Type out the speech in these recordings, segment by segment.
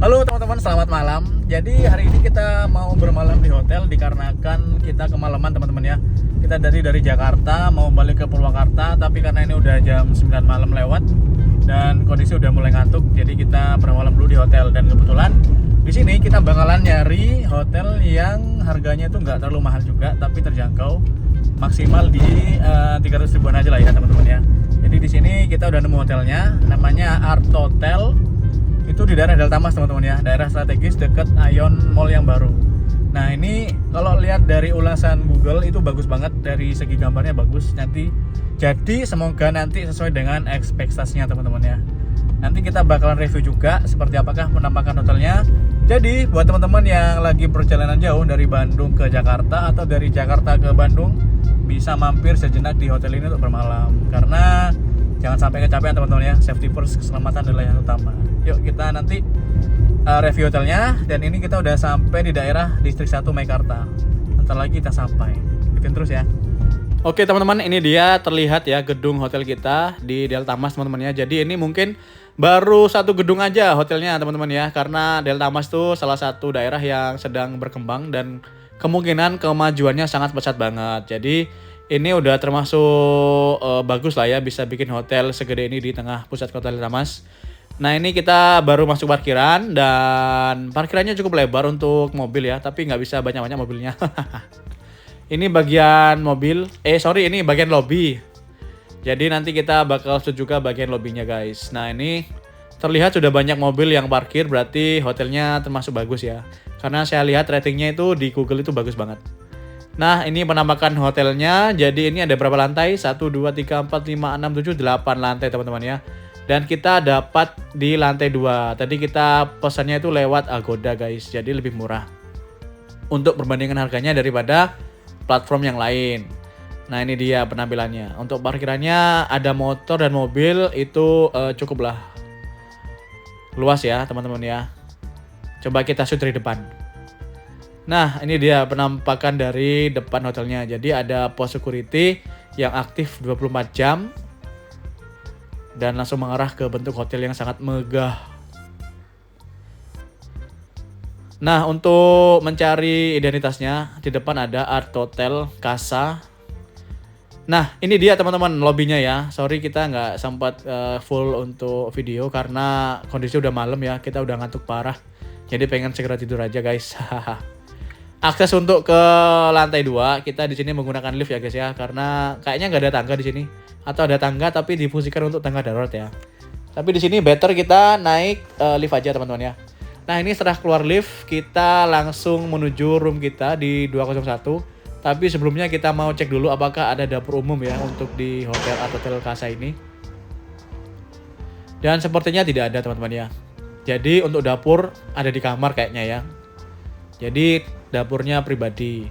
Halo teman-teman, selamat malam. Jadi hari ini kita mau bermalam di hotel dikarenakan kita kemalaman teman-teman ya. Kita dari Jakarta mau balik ke Purwakarta, tapi karena ini udah jam 9 malam lewat dan kondisi udah mulai ngantuk, jadi kita bermalam dulu di hotel. Dan kebetulan di sini kita bakalan nyari hotel yang harganya itu nggak terlalu mahal juga, tapi terjangkau, maksimal di 300 ribuan aja lah ya teman-teman ya. Jadi di sini kita udah nemu hotelnya, namanya Art Hotel. Itu di daerah Delta Mas teman-teman ya, daerah strategis dekat Ion Mall yang baru. Nah ini kalau lihat dari ulasan Google itu bagus banget, dari segi gambarnya bagus. Jadi semoga nanti sesuai dengan ekspektasinya teman-teman ya. Nanti kita bakalan review juga seperti apakah penampakan hotelnya. Jadi buat teman-teman yang lagi perjalanan jauh dari Bandung ke Jakarta atau dari Jakarta ke Bandung, bisa mampir sejenak di hotel ini untuk bermalam. Karena jangan sampai kecapean teman-teman ya, safety first, keselamatan adalah yang utama. Yuk kita nanti review hotelnya. Dan ini kita udah sampai di daerah Distrik 1 Meikarta. Bentar lagi kita sampai, ikutin terus ya. Oke teman-teman, ini dia terlihat ya gedung hotel kita di Delta Mas teman-teman ya. Jadi ini mungkin baru satu gedung aja hotelnya teman-teman ya, karena Delta Mas itu salah satu daerah yang sedang berkembang dan kemungkinan kemajuannya sangat pesat banget. Jadi ini udah termasuk bagus lah ya, bisa bikin hotel segede ini di tengah pusat kota Delta Mas. Nah ini kita baru masuk parkiran dan parkirannya cukup lebar untuk mobil ya, tapi nggak bisa banyak-banyak mobilnya. Ini bagian mobil, ini bagian lobby. Jadi nanti kita bakal shoot juga bagian lobbynya guys. Nah ini terlihat sudah banyak mobil yang parkir, berarti hotelnya termasuk bagus ya. Karena saya lihat ratingnya itu di Google itu bagus banget. Nah ini penampakan hotelnya. Jadi ini ada berapa lantai? 1, 2, 3, 4, 5, 6, 7, 8 lantai teman-teman ya. Dan kita dapat di lantai 2. Tadi kita pesannya itu lewat Agoda guys, jadi lebih murah untuk perbandingan harganya daripada platform yang lain. Nah ini dia penampilannya. Untuk parkirannya ada motor dan mobil itu cukuplah luas ya teman-teman ya. Coba kita shoot dari depan. Nah ini dia penampakan dari depan hotelnya. Jadi ada pos security yang aktif 24 jam dan langsung mengarah ke bentuk hotel yang sangat megah. Nah untuk mencari identitasnya, di depan ada Art Hotel Casa. Nah ini dia teman-teman lobbynya ya. Sorry kita nggak sempat full untuk video karena kondisi udah malam ya, kita udah ngantuk parah. Jadi pengen segera tidur aja guys. Akses untuk ke lantai 2 kita di sini menggunakan lift ya guys ya, karena kayaknya nggak ada tangga di sini, atau ada tangga tapi difungsikan untuk tangga darurat ya. Tapi di sini better kita naik lift aja teman-teman ya. Nah ini setelah keluar lift kita langsung menuju room kita di 201. Tapi sebelumnya kita mau cek dulu apakah ada dapur umum ya untuk di hotel atau hotel Casa ini. Dan sepertinya tidak ada teman-teman ya. Jadi untuk dapur ada di kamar kayaknya ya. Jadi dapurnya pribadi.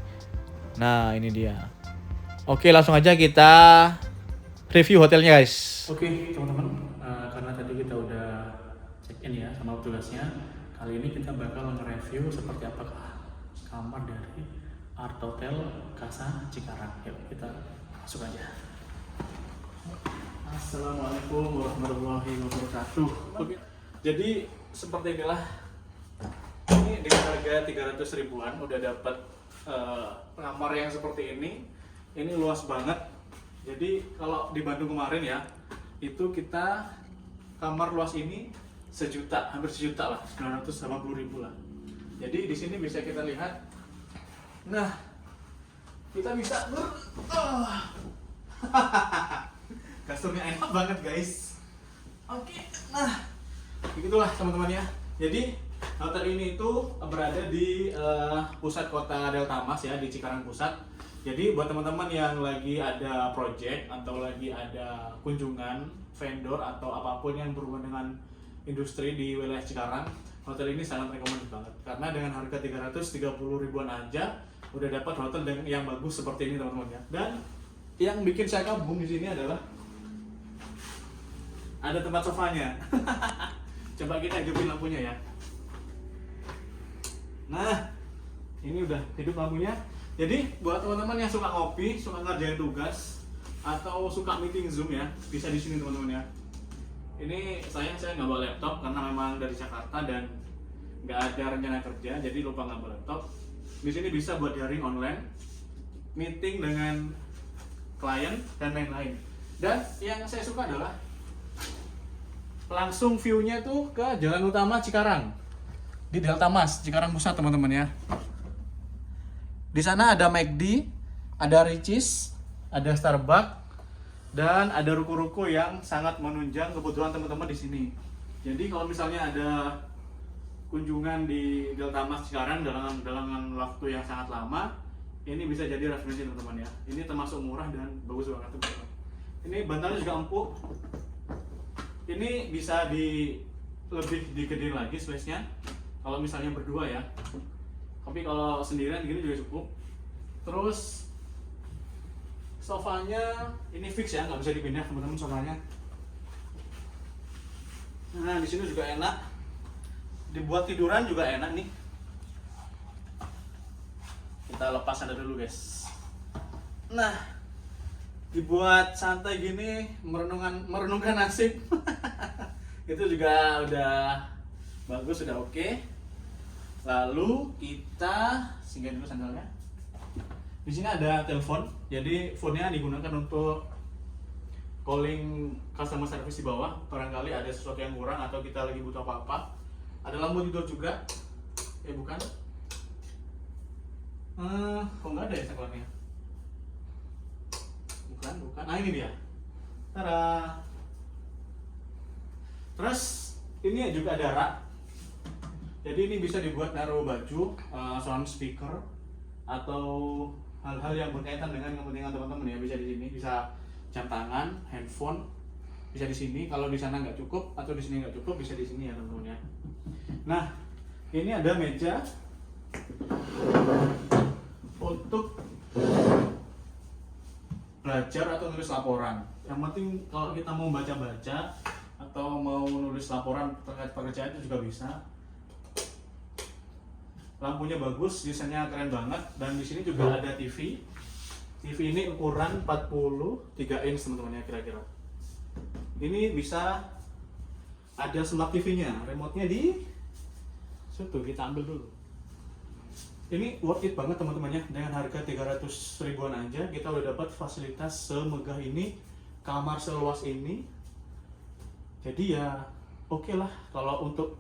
Nah ini dia. Oke langsung aja kita review hotelnya guys. Oke teman-teman, karena tadi kita udah check in ya sama petugasnya, kali ini kita bakal nge-review seperti apakah kamar dari Art Hotel Casa Cikarang. Yuk kita masuk aja. Assalamualaikum warahmatullahi wabarakatuh. Oke, jadi seperti inilah. Ini dengan harga 300 ribuan udah dapat kamar yang seperti ini. Ini luas banget. Jadi kalau di Bandung kemarin ya, itu kita kamar luas ini sejuta, hampir sejuta lah, 980 ribu lah. Jadi di sini bisa kita lihat. Nah, kita bisa kasurnya enak banget guys. Oke, nah begitulah teman-teman ya. Jadi hotel ini itu berada di pusat kota Delta Mas ya, di Cikarang Pusat. Jadi buat teman-teman yang lagi ada project atau lagi ada kunjungan vendor atau apapun yang berhubungan dengan industri di wilayah Cikarang, hotel ini sangat recommended banget. Karena dengan harga 330 ribuan aja udah dapat hotel yang bagus seperti ini teman-teman ya. Dan yang bikin saya kagum di sini adalah ada tempat sofanya. Coba kita hidupin lampunya ya. Nah, ini udah hidup lampunya. Jadi buat teman-teman yang suka ngopi, suka ngerjain tugas, atau suka meeting Zoom ya, bisa di sini teman-teman ya. Ini saya nggak bawa laptop karena memang dari Jakarta dan nggak ada rencana kerja, jadi lupa ngambil laptop. Di sini bisa buat daring online, meeting dengan klien dan lain-lain. Dan yang saya suka adalah langsung view-nya tuh ke jalan utama Cikarang di Delta Mas, Cikarang Pusat teman-teman ya. Di sana ada McD, ada Richeese, ada Starbucks, dan ada ruko-ruko yang sangat menunjang kebutuhan teman-teman di sini. Jadi kalau misalnya ada kunjungan di Delta Mas Cikarang dalam waktu yang sangat lama, ini bisa jadi referensi teman-teman ya. Ini termasuk murah dan bagus banget teman-teman. Ini bantalnya juga empuk. Ini bisa lebih digedein lagi space-nya kalau misalnya berdua ya. Tapi kalau sendirian gini juga cukup. Terus sofanya ini fix ya, nggak bisa dipindah teman-teman sofanya. Nah di sini juga enak. Dibuat tiduran juga enak nih. Kita lepas anda dulu guys. Nah, dibuat santai gini, merenungkan nasib. Itu juga udah bagus, sudah oke. Lalu kita singgah dulu sandalnya. Di sini ada telepon, jadi phone-nya digunakan untuk calling customer service di bawah. Barangkali ada sesuatu yang kurang atau kita lagi butuh apa-apa. Ada lampu tidur juga. Bukan. Kok nggak ada ya saklarnya? Bukan. Nah ini dia. Tada. Terus ini juga ada rak. Jadi ini bisa dibuat naruh baju, sound speaker, atau hal-hal yang berkaitan dengan kepentingan teman-teman ya. Bisa di sini, bisa jam tangan, handphone, bisa di sini. Kalau di sana nggak cukup atau di sini nggak cukup, bisa di sini ya teman-teman ya. Nah, ini ada meja untuk belajar atau nulis laporan. Yang penting kalau kita mau baca-baca atau mau nulis laporan terkait pekerjaan itu juga bisa. Lampunya bagus, desainnya keren banget, dan di sini juga ada TV. TV ini ukuran 43 inch teman-teman ya kira-kira. Ini bisa ada smart TV-nya, remote-nya di situ, kita ambil dulu. Ini worth it banget teman-teman ya, dengan harga 300 ribuan aja kita udah dapat fasilitas semegah ini, kamar seluas ini. Jadi ya oke lah kalau untuk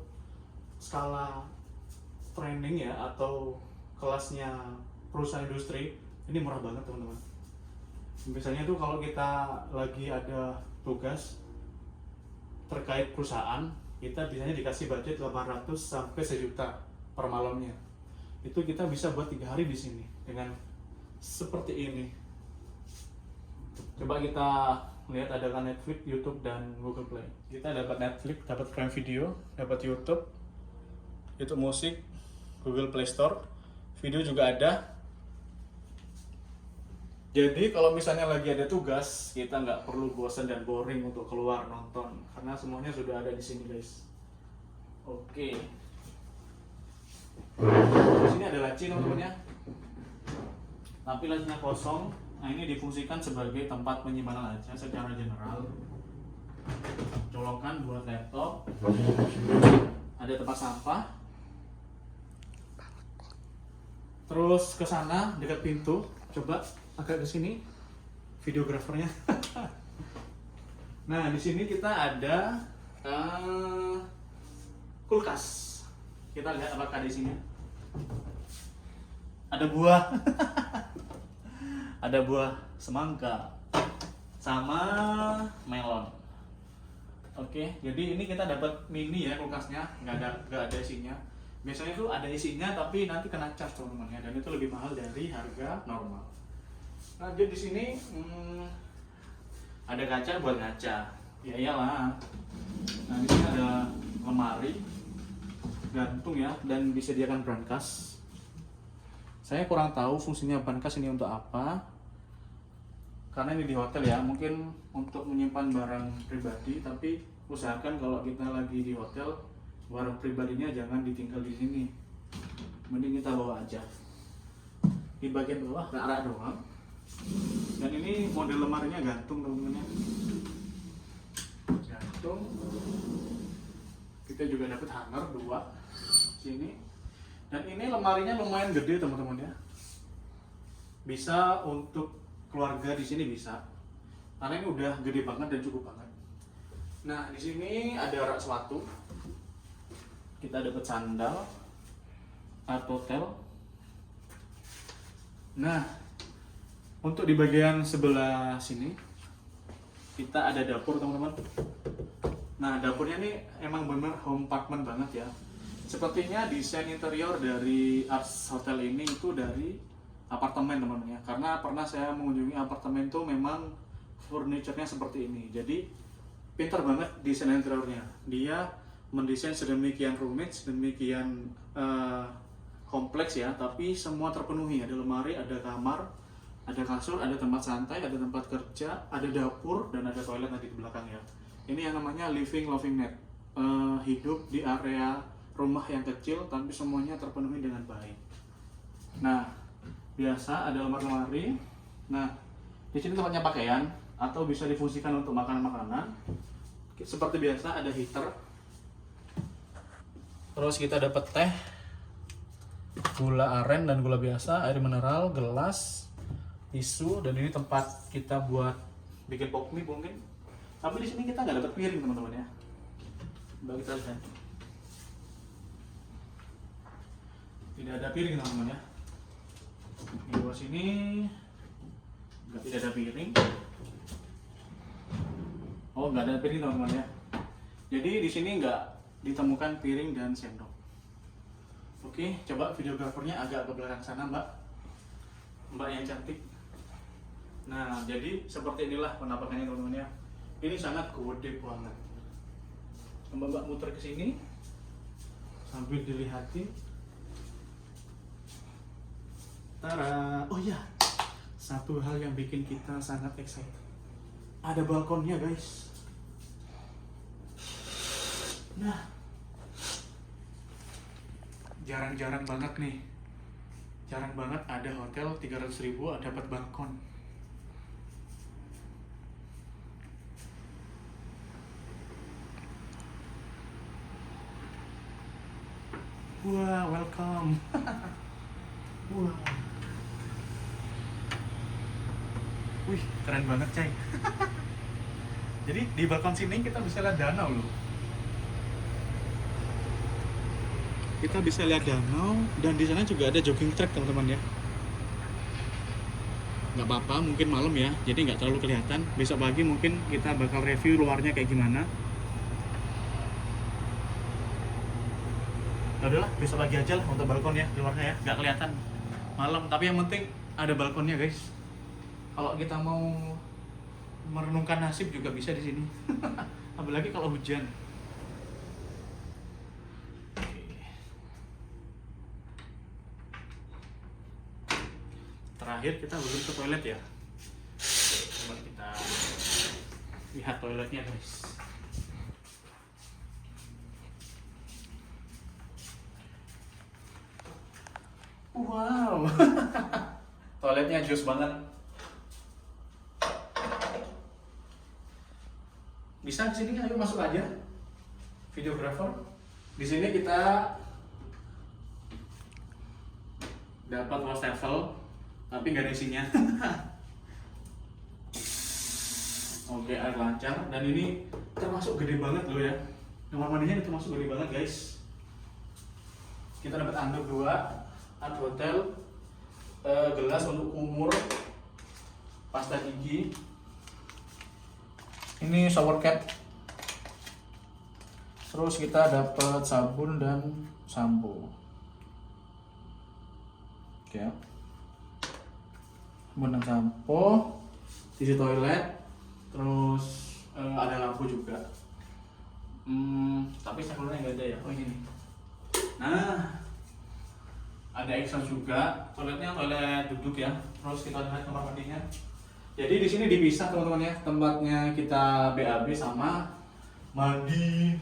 skala training ya atau kelasnya perusahaan industri, ini murah banget teman-teman. Biasanya tuh kalau kita lagi ada tugas terkait perusahaan, kita biasanya dikasih budget 800 sampai 1 juta per malamnya. Itu kita bisa buat 3 hari di sini dengan seperti ini. Coba kita lihat ada kan Netflix, YouTube, dan Google Play. Kita dapat Netflix, dapat Prime Video, dapat YouTube musik, Google Play Store, video juga ada. Jadi kalau misalnya lagi ada tugas, kita nggak perlu bosan dan boring untuk keluar nonton, karena semuanya sudah ada di sini guys. Oke. Di sini ada laci teman-teman ya. Tapi lacinya kosong. Nah ini difungsikan sebagai tempat penyimpanan laci secara general. Colokan buat laptop. Ada tempat sampah. Terus ke sana dekat pintu. Coba agak ke sini. Videografernya. Nah di sini kita ada kulkas. Kita lihat apakah di sini ada buah. Ada buah semangka sama melon. Oke, jadi ini kita dapat mini ya kulkasnya, nggak ada isinya. Biasanya tuh ada isinya tapi nanti kena charge teman-teman ya, dan itu lebih mahal dari harga normal. Nah, jadi di sini ada kaca buat ngaca. Ya iyalah. Nah, di sini ada lemari gantung ya, dan disediakan brankas. Saya kurang tahu fungsinya brankas ini untuk apa, karena ini di hotel ya, mungkin untuk menyimpan barang pribadi. Tapi usahakan kalau kita lagi di hotel, barang pribadinya jangan ditinggal di sini, mending kita bawa aja. Di bagian bawah rak doang, dan ini model lemarinya gantung teman-teman ya. Gantung. Kita juga dapat hanger 2 sini. Dan ini lemarinya lumayan gede teman-teman ya. Bisa untuk keluarga di sini bisa. Karena ini udah gede banget dan cukup banget. Nah, di sini ada rak sepatu. Kita dapat sandal atau tel. Nah, untuk di bagian sebelah sini kita ada dapur teman-teman. Nah, dapurnya nih emang bener home apartment banget ya. Sepertinya desain interior dari Ars Hotel ini itu dari apartemen teman-teman ya. Karena pernah saya mengunjungi apartemen itu memang furniture-nya seperti ini. Jadi pintar banget desain interiornya. Dia mendesain sedemikian rumit, sedemikian kompleks ya, tapi semua terpenuhi. Ada lemari, ada kamar, ada kasur, ada tempat santai, ada tempat kerja, ada dapur, dan ada toilet nanti di belakang ya. Ini yang namanya living loving net. Hidup di area rumah yang kecil, tapi semuanya terpenuhi dengan baik. Nah, biasa ada lemari-lemari. Nah, di sini tempatnya pakaian atau bisa difungsikan untuk makanan-makanan. Seperti biasa ada heater. Terus kita dapat teh, gula aren dan gula biasa, air mineral, gelas, tisu, dan ini tempat kita buat bikin pop mie mungkin. Tapi di sini kita nggak dapat piring teman-teman ya. Coba kita lihat. Tidak ada piring teman-teman ya. Di luar sini tidak ada piring. Oh, nggak ada piring teman-teman ya. Jadi di sini nggak ditemukan piring dan sendok. Oke, coba videografernya agak ke belakang sana, Mbak. Mbak yang cantik. Nah, jadi seperti inilah penampakannya teman-teman ya. Ini sangat gede banget. Coba Mbak muter ke sini sambil dilihatin. Tara. Oh iya, satu hal yang bikin kita sangat excited. Ada balkonnya, guys. Nah, jarang-jarang banget nih. Jarang banget ada hotel 300.000 dapat balkon. Wah, welcome. Wah. Wih, keren banget, Cai. Jadi di balkon sini kita bisa lihat danau loh. Kita bisa lihat danau, dan di sana juga ada jogging track teman-teman ya. Nggak apa-apa, mungkin malam ya, jadi nggak terlalu kelihatan. Besok pagi mungkin kita bakal review luarnya kayak gimana. Ya udahlah, besok pagi aja lah untuk balkon ya, luarnya ya, nggak kelihatan malam. Tapi yang penting ada balkonnya, guys. Kalau kita mau merenungkan nasib juga bisa di sini. Apalagi kalau hujan. Terakhir kita belum ke toilet ya. Coba kita lihat toiletnya, guys. Wow. Toiletnya jus banget. Bisa di sini, ayo masuk aja. Videographer. Di sini kita dapat wastafel, tapi nggak ada isinya. Oke, air lancar, dan ini termasuk gede banget loh ya. Kamar mandinya itu termasuk gede banget, guys. Kita dapat anduk 2, Art Hotel, gelas untuk kumur, pasta gigi. Ini shower cap. Terus kita dapat sabun dan sampo. Oke. Sabun dan sampo, tisu toilet, terus ada lampu juga. Tapi sablonnya nggak ada ya. Oh ini. Nah, ada exhaust juga. Toiletnya toilet duduk ya. Terus kita lihat kamar mandinya. Jadi di sini dipisah teman-teman ya, tempatnya kita BAB sama mandi.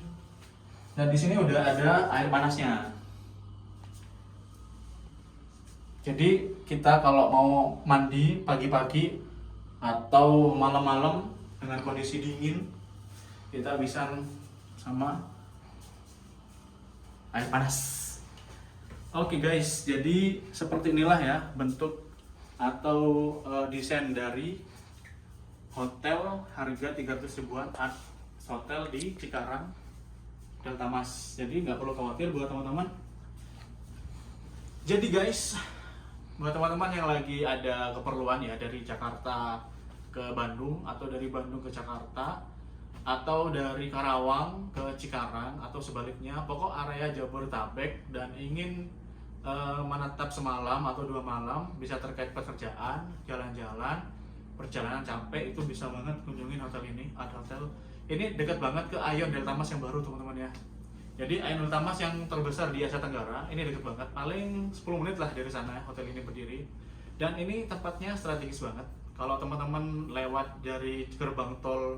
Dan di sini udah ada air panasnya. Jadi kita kalau mau mandi pagi-pagi atau malam-malam dengan kondisi dingin, kita bisa sama air panas. Oke guys, jadi seperti inilah ya bentuk atau desain dari hotel harga 300 ribuan Art Hotel di Cikarang Delta Mas. Jadi nggak perlu khawatir buat teman-teman. Jadi guys, buat teman-teman yang lagi ada keperluan ya dari Jakarta ke Bandung atau dari Bandung ke Jakarta atau dari Karawang ke Cikarang atau sebaliknya, pokok area Jabodetabek dan ingin menetap semalam atau 2 malam, bisa terkait pekerjaan, jalan-jalan, perjalanan capek, itu bisa banget kunjungin hotel ini. Art Hotel ini dekat banget ke Aeon Delta Mas yang baru teman-teman ya. Jadi Aeon Delta Mas yang terbesar di Asia Tenggara ini dekat banget, paling 10 menit lah dari sana hotel ini berdiri. Dan ini tempatnya strategis banget. Kalau teman-teman lewat dari gerbang tol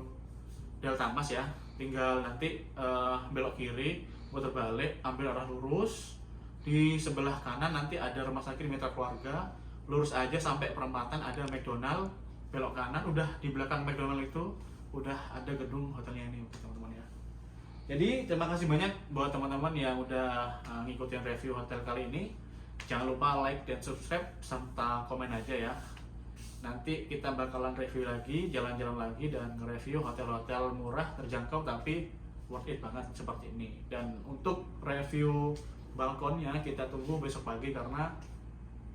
Delta Mas ya, tinggal nanti belok kiri, putar balik, ambil arah lurus. Di sebelah kanan nanti ada rumah sakit Mitra Keluarga, lurus aja sampai perempatan ada McDonald, belok kanan, udah di belakang McDonald itu udah ada gedung hotelnya ini teman-teman ya. Jadi terima kasih banyak buat teman-teman yang udah ngikutin review hotel kali ini. Jangan lupa like dan subscribe serta komen aja ya. Nanti kita bakalan review lagi, jalan-jalan lagi, dan nge-review hotel-hotel murah, terjangkau, tapi worth it banget seperti ini. Dan untuk review balkonnya kita tunggu besok pagi karena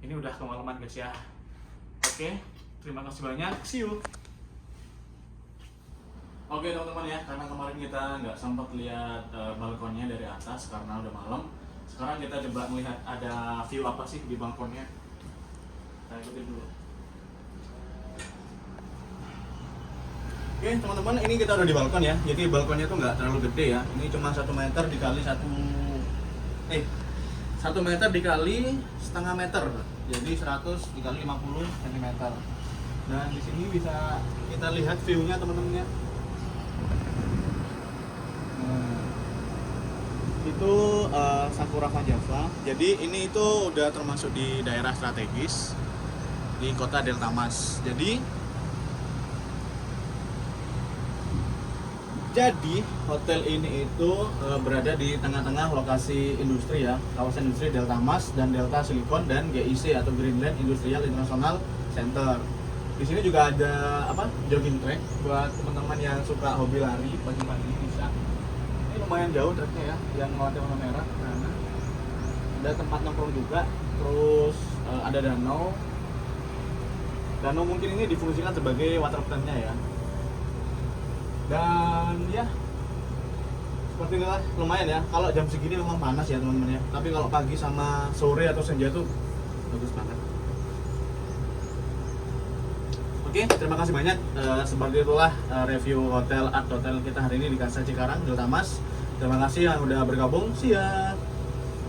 ini udah kemalaman guys ya. Oke, terima kasih banyak, see you. Oke teman-teman ya, karena kemarin kita nggak sempat lihat balkonnya dari atas karena udah malam. Sekarang kita coba melihat ada view apa sih di balkonnya. Kita ikutin dulu. Oke teman-teman, ini kita udah di balkon ya. Jadi balkonnya tuh nggak terlalu gede ya. Ini cuma 1 meter dikali 1 meter dikali setengah meter. Jadi 100 dikali 50 cm. Dan di sini bisa kita lihat view-nya teman-teman ya. Itu Sakura Java. Jadi ini itu udah termasuk di daerah strategis di kota Delta Mas. Jadi hotel ini itu berada di tengah-tengah lokasi industri ya, kawasan industri Delta Mas dan Delta Silicon dan GIC atau Greenland Industrial International Center. Di sini juga ada jogging track buat teman-teman yang suka hobi lari pagi-pagi bisa. Ini lumayan jauh tracknya ya, yang melewati warna merah. Nah, ada tempat nongkrong juga, terus ada danau. Danau mungkin ini difungsikan sebagai waterfront-nya ya. Dan ya seperti inilah, lumayan ya. Kalau jam segini memang panas ya teman-teman ya, tapi kalau pagi sama sore atau senja tuh bagus banget. Oke, terima kasih banyak. Seperti itulah review hotel Art Hotel kita hari ini di Kawasan Cikarang Delta Mas. Terima kasih yang udah bergabung. See ya.